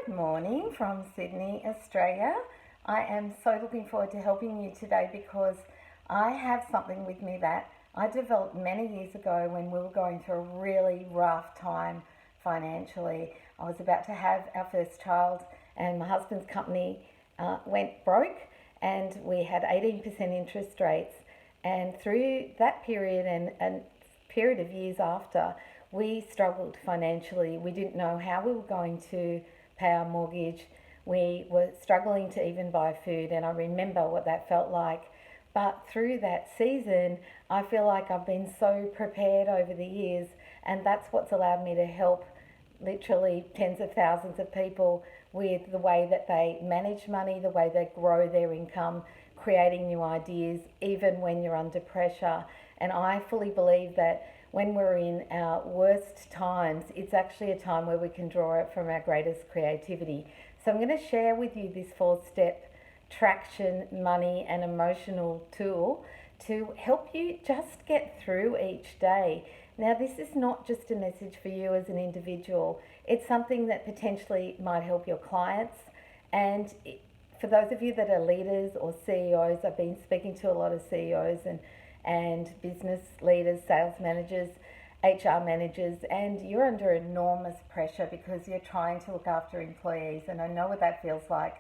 Good morning from Sydney, Australia. I am so looking forward to helping you today because I have something with me that I developed many years ago when we were going through a really rough time financially. I was about to have our first child, and my husband's company went broke, and we had 18% interest rates. And through that period and period of years after, we struggled financially. We didn't know how we were going to pay our mortgage. We were struggling to even buy food, and I remember what that felt like. But through that season, I feel like I've been so prepared over the years, and that's what's allowed me to help literally tens of thousands of people with the way that they manage money, the way they grow their income, creating new ideas, even when you're under pressure. And I fully believe that when we're in our worst times, it's actually a time where we can draw it from our greatest creativity. So I'm going to share with you this 4-step traction, money, and emotional tool to help you just get through each day. Now, this is not just a message for you as an individual, it's something that potentially might help your clients. And for those of you that are leaders or CEOs, I've been speaking to a lot of CEOs and business leaders, sales managers, HR managers, and you're under enormous pressure because you're trying to look after employees. And I know what that feels like.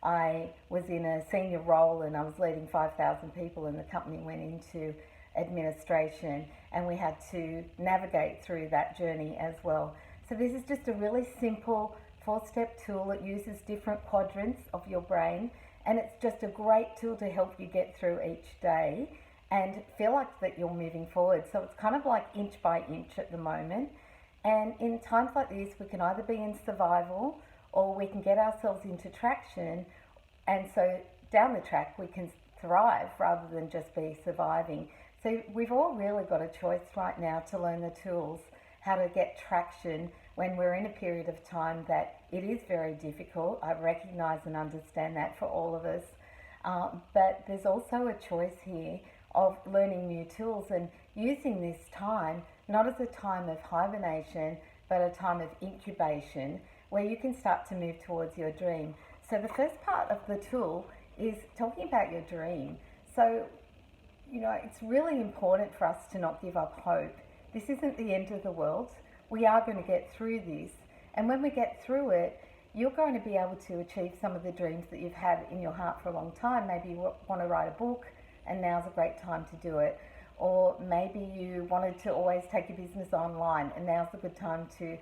I was in a senior role and I was leading 5,000 people, and the company went into administration, and we had to navigate through that journey as well. So this is just a really simple 4-step tool. It uses different quadrants of your brain, and it's just a great tool to help you get through each day and feel like that you're moving forward. So it's kind of like inch by inch at the moment. And in times like this, we can either be in survival or we can get ourselves into traction. And so down the track, we can thrive rather than just be surviving. So we've all really got a choice right now to learn the tools, how to get traction when we're in a period of time that it is very difficult. I recognize and understand that for all of us. But there's also a choice here of learning new tools and using this time not as a time of hibernation, but a time of incubation where you can start to move towards your dream. So the first part of the tool is talking about your dream. So, it's really important for us to not give up hope. This isn't the end of the world. We are going to get through this. And when we get through it, you're going to be able to achieve some of the dreams that you've had in your heart for a long time. Maybe you want to write a book, and now's a great time to do it. Or maybe you wanted to always take your business online, and now's a good time to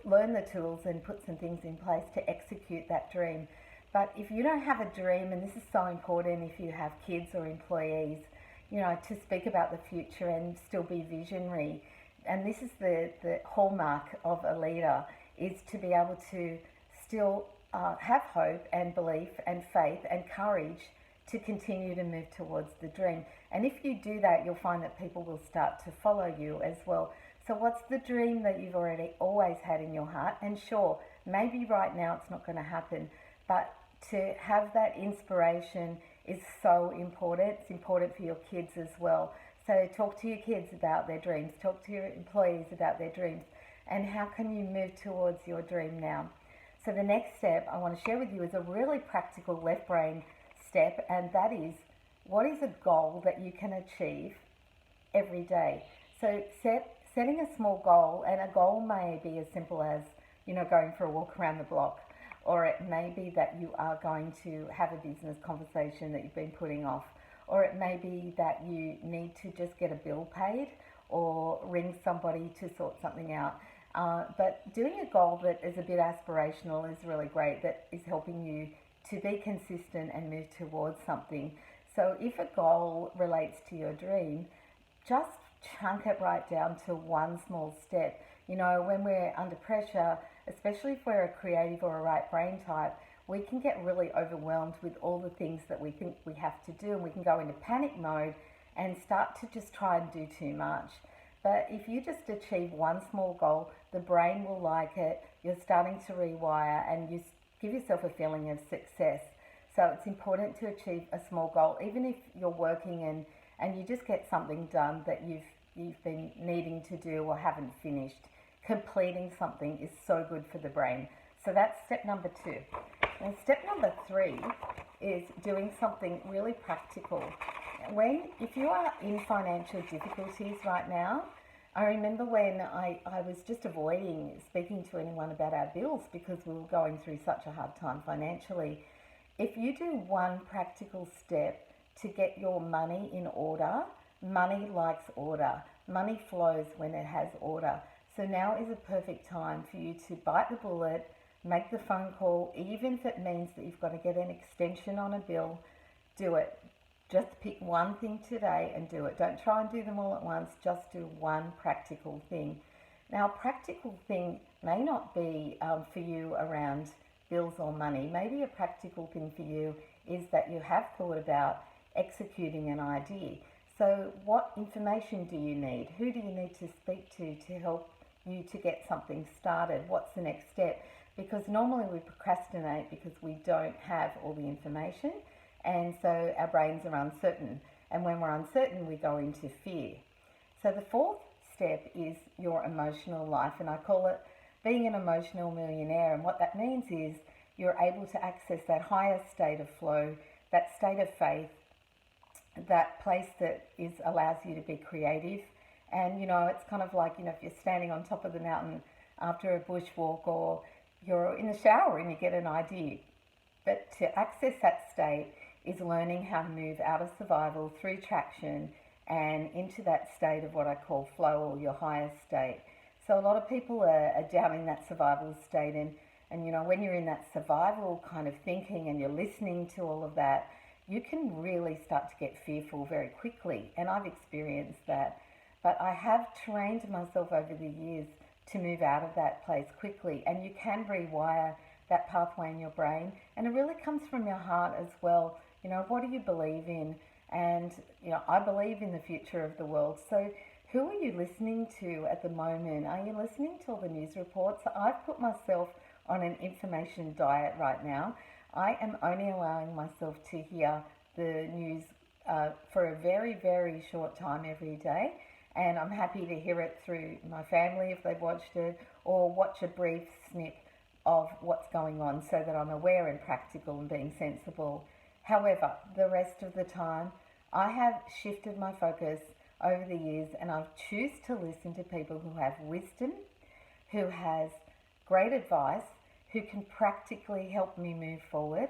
learn the tools and put some things in place to execute that dream. But if you don't have a dream, and this is so important if you have kids or employees, to speak about the future and still be visionary. And this is the hallmark of a leader, is to be able to still have hope and belief and faith and courage to continue to move towards the dream. And if you do that, you'll find that people will start to follow you as well. So what's the dream that you've always had in your heart? And sure, maybe right now it's not going to happen, but to have that inspiration is so important. It's important for your kids as well. So talk to your kids about their dreams, talk to your employees about their dreams, and how can you move towards your dream now? So the next step I want to share with you is a really practical left brain step, and that is, what is a goal that you can achieve every day? So setting a small goal, and a goal may be as simple as, going for a walk around the block, or it may be that you are going to have a business conversation that you've been putting off, or it may be that you need to just get a bill paid or ring somebody to sort something out. But doing a goal that is a bit aspirational is really great, that is helping you to be consistent and move towards something. So if a goal relates to your dream, just chunk it right down to one small step. When we're under pressure, especially if we're a creative or a right brain type, we can get really overwhelmed with all the things that we think we have to do, and we can go into panic mode and start to just try and do too much. But if you just achieve one small goal, the brain will like it, you're starting to rewire, and you give yourself a feeling of success. So it's important to achieve a small goal, even if you're working and you just get something done that you've been needing to do or haven't finished. Completing something is so good for the brain. So that's step number 2. And step number 3 is doing something really practical. If you are in financial difficulties right now, I remember when I was just avoiding speaking to anyone about our bills because we were going through such a hard time financially. If you do one practical step to get your money in order, money likes order. Money flows when it has order. So now is a perfect time for you to bite the bullet, make the phone call, even if it means that you've got to get an extension on a bill, do it. Just pick one thing today and do it. Don't try and do them all at once, just do one practical thing. Now, a practical thing may not be for you around bills or money. Maybe a practical thing for you is that you have thought about executing an idea. So what information do you need? Who do you need to speak to help you to get something started? What's the next step? Because normally we procrastinate because we don't have all the information, and so our brains are uncertain. And when we're uncertain, we go into fear. So the 4th step is your emotional life, and I call it being an emotional millionaire. And what that means is you're able to access that higher state of flow, that state of faith, that place that allows you to be creative. And it's kind of like, if you're standing on top of the mountain after a bushwalk, or you're in the shower and you get an idea. But to access that state is learning how to move out of survival through traction and into that state of what I call flow, or your higher state. So a lot of people are down in that survival state, and when you're in that survival kind of thinking and you're listening to all of that, you can really start to get fearful very quickly. And I've experienced that. But I have trained myself over the years to move out of that place quickly. And you can rewire that pathway in your brain. And it really comes from your heart as well. What do you believe in? And, I believe in the future of the world. So who are you listening to at the moment? Are you listening to all the news reports? I've put myself on an information diet right now. I am only allowing myself to hear the news for a very, very short time every day. And I'm happy to hear it through my family if they've watched it, or watch a brief snip of what's going on so that I'm aware and practical and being sensible. However, the rest of the time, I have shifted my focus over the years, and I choose to listen to people who have wisdom, who has great advice, who can practically help me move forward.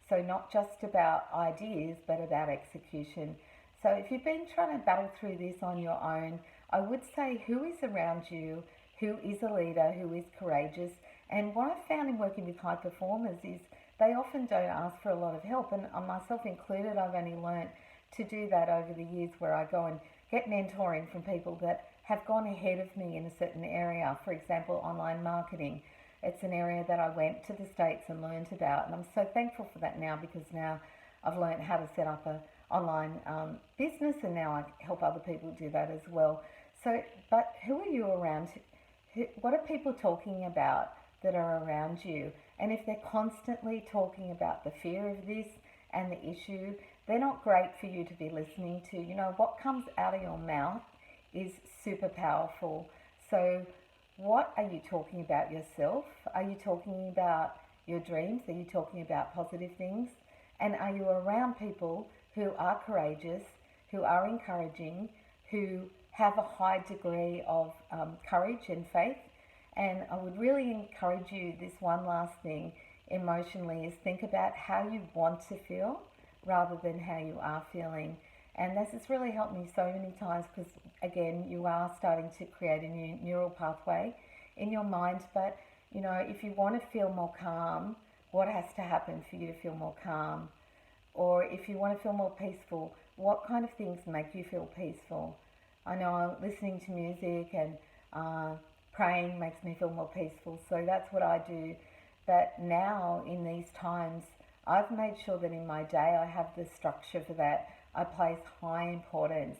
So not just about ideas, but about execution. So if you've been trying to battle through this on your own, I would say who is around you, who is a leader, who is courageous. And what I've found in working with high performers is they often don't ask for a lot of help. And myself included, I've only learnt to do that over the years, where I go and get mentoring from people that have gone ahead of me in a certain area. For example, online marketing. It's an area that I went to the States and learned about. And I'm so thankful for that now, because now I've learned how to set up a online business, and now I help other people do that as well. So, but who are you around? What are people talking about that are around you? And if they're constantly talking about the fear of this and the issue, they're not great for you to be listening to. What comes out of your mouth is super powerful. So what are you talking about yourself? Are you talking about your dreams? Are you talking about positive things? And are you around people who are courageous, who are encouraging, who have a high degree of courage and faith? And I would really encourage you, this one last thing emotionally, is think about how you want to feel rather than how you are feeling. And this has really helped me so many times, because again, you are starting to create a new neural pathway in your mind. But if you want to feel more calm, what has to happen for you to feel more calm? Or if you want to feel more peaceful, what kind of things make you feel peaceful? I know listening to music and praying makes me feel more peaceful, so that's what I do. But now, in these times, I've made sure that in my day I have the structure for that. I place high importance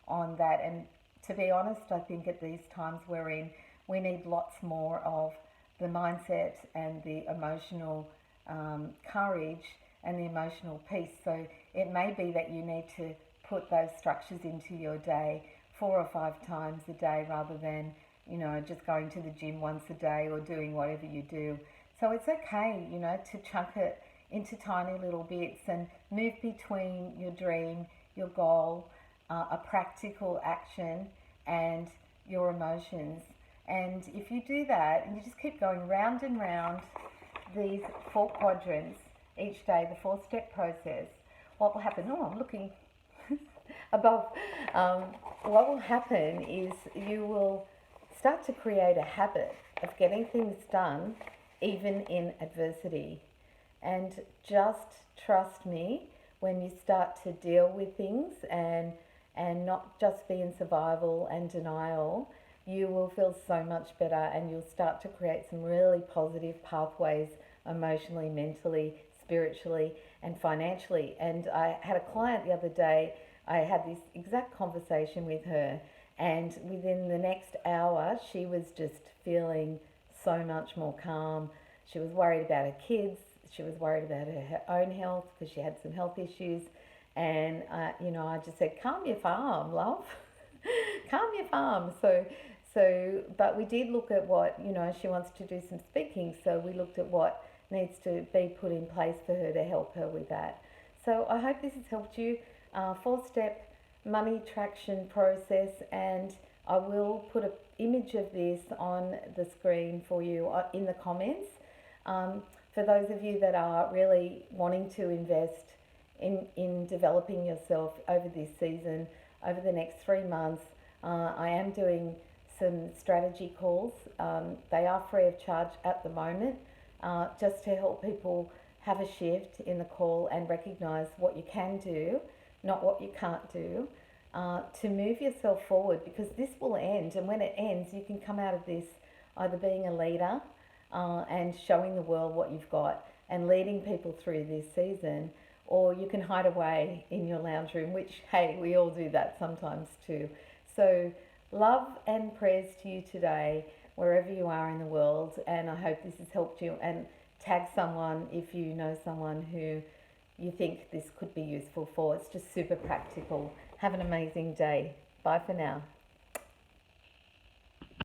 on that. And to be honest, I think at these times we're in, we need lots more of the mindset and the emotional courage and the emotional peace. So it may be that you need to put those structures into your day 4 or 5 times a day, rather than just going to the gym once a day or doing whatever you do. So it's okay, to chunk it into tiny little bits and move between your dream, your goal, a practical action, and your emotions. And if you do that and you just keep going round and round these four quadrants each day, the four-step process, what will happen? Oh, I'm looking above. What will happen is you will start to create a habit of getting things done even in adversity. And just trust me, when you start to deal with things and not just be in survival and denial, you will feel so much better, and you'll start to create some really positive pathways emotionally, mentally, spiritually, and financially. And I had a client the other day, I had this exact conversation with her, and within the next hour, she was just feeling so much more calm. She was worried about her kids, she was worried about her own health because she had some health issues. And, I just said, calm your farm, love. Calm your farm. But we did look at what, she wants to do some speaking. So we looked at what needs to be put in place for her to help her with that. So I hope this has helped you. Four-step money traction process, and I will put an image of this on the screen for you in the comments. For those of you that are really wanting to invest in developing yourself over this season, over the next 3 months, I am doing some strategy calls. They are free of charge at the moment, just to help people have a shift in the call and recognize what you can do, not what you can't do, to move yourself forward, because this will end. And when it ends, you can come out of this either being a leader and showing the world what you've got and leading people through this season, or you can hide away in your lounge room, which, hey, we all do that sometimes too. So love and prayers to you today, wherever you are in the world, and I hope this has helped you. And tag someone if you know someone who you think this could be useful for. It's just super practical. Have an amazing day. Bye for now.